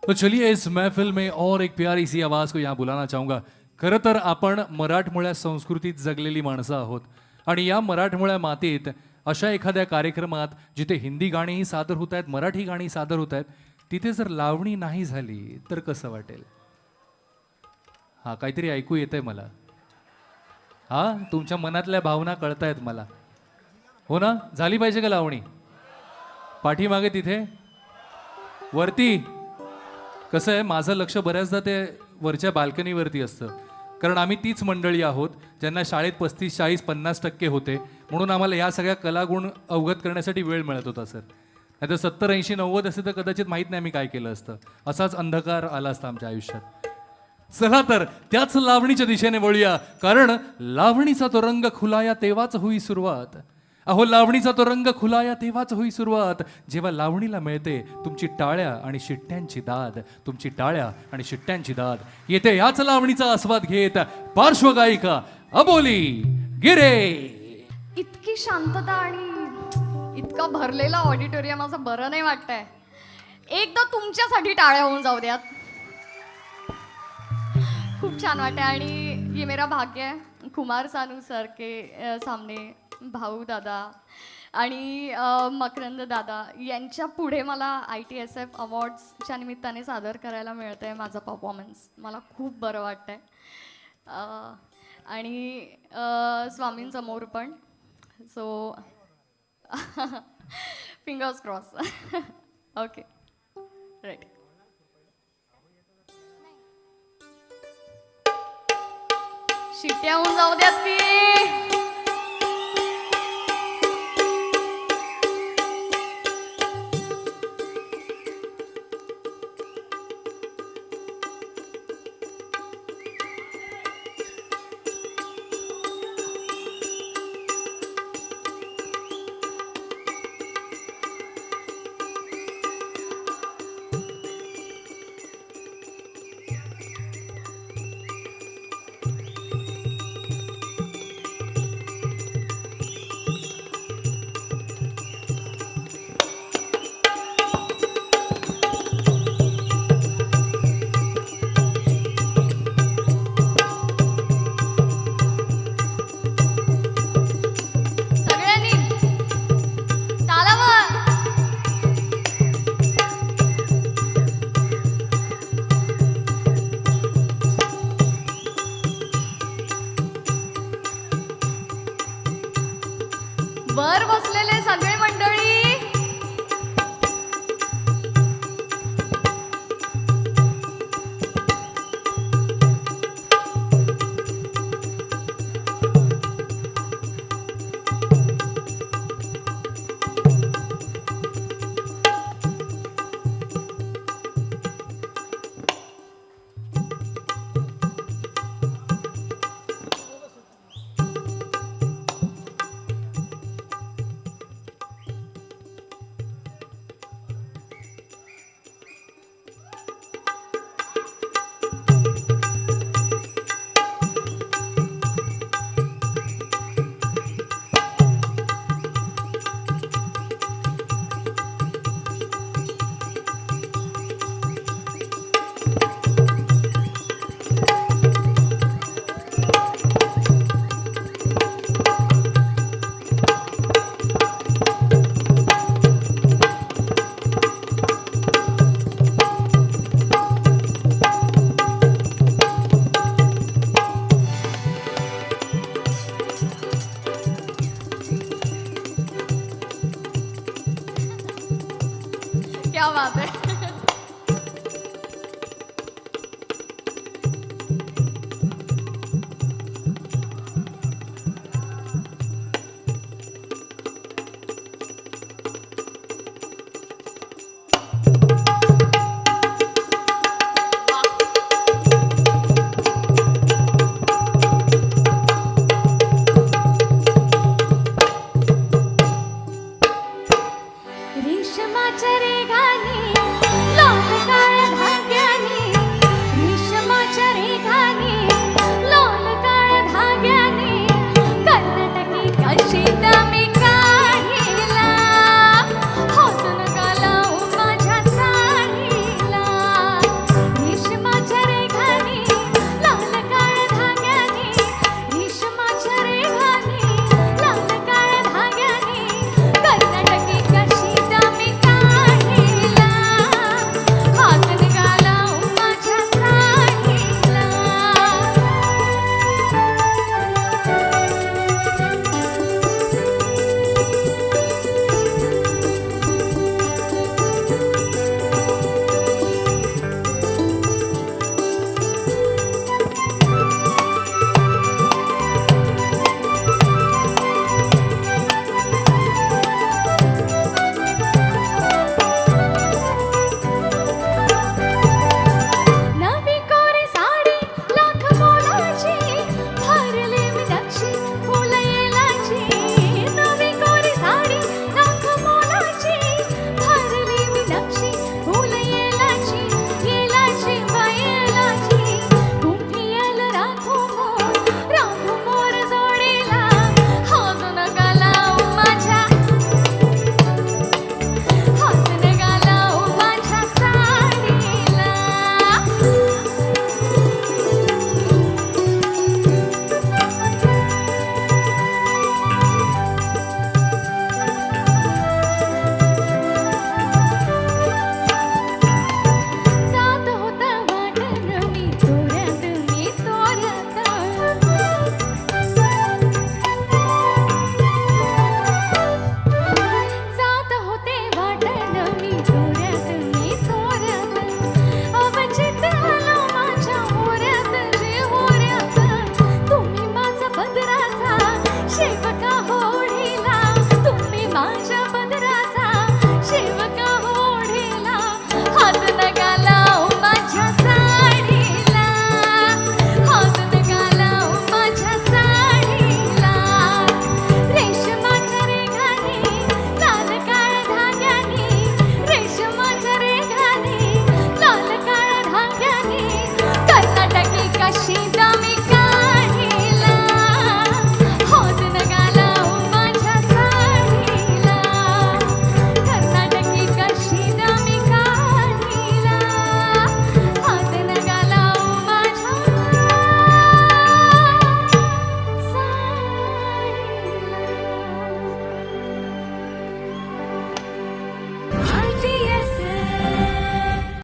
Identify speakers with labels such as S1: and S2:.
S1: तो चलिए इस महफिल में और एक प्यारी सी आवाज को यहाँ बुलाना चाहूंगा. खरं तर आपण मराठमोळ्या संस्कृतीत जगलेली माणसं आहोत आणि या मराठमोळ्या मातीत अशा एखाद्या कार्यक्रमात जिथे हिंदी गाणीही सादर होत आहेत, मराठी गाणी सादर होत आहेत, तिथे जर लावणी नाही झाली तर कसं वाटेल? हा काहीतरी ऐकू येतंय मला. हा तुमच्या मनातल्या भावना कळतायत मला. हो ना, झाली पाहिजे का लावणी? पाठीमागे तिथे वरती कसं आहे, माझं लक्ष बऱ्याचदा ते वरच्या बाल्कनीवरती असतं, कारण आम्ही तीच मंडळी आहोत ज्यांना शाळेत 35, 40, 50% होते, म्हणून आम्हाला या सगळ्या कलागुण अवगत करण्यासाठी वेळ मिळत होता सर. नाही तर 70, 80, 90 असे तर कदाचित माहीत नाही मी काय केलं असतं. असाच अंधकार आला असता आमच्या आयुष्यात. चला तर त्याच लावणीच्या दिशेने वळूया, कारण लावणीचा तो रंग खुलाया तेव्हाच होई सुरुवात. अहो लावणीचा तो रंग खुलाया तेव्हाच होई सुरुवात, जेव्हा लावणीला मिळते तुमची टाळ्या आणि शिट्ट्यांची दाद. तुमची टाळ्या आणि शिट्ट्यांची दाद येते याच लावणीचा आस्वाद घेत पार्श्वगायिका अबोली गिरे.
S2: इतकी शांतता आणि इतका भरलेला ऑडिटोरियम असं बरं नाही वाटतंय. एकदा तुमच्यासाठी टाळ्या होऊन जाऊ द्यात. खूप छान वाटतं आणि ये मेरा भाग्य है कुमार सानू सर के सामने भाऊ दादा आणि मकरंद दादा यांच्या पुढे मला ITSF अवॉर्ड्सच्या निमित्ताने सादर करायला मिळतं आहे माझा परफॉर्मन्स. मला खूप बरं वाटतं आहे आणि स्वामींसमोर पण. So fingers cross. Okay right. शिट्ट्या होऊन जाऊ द्यात की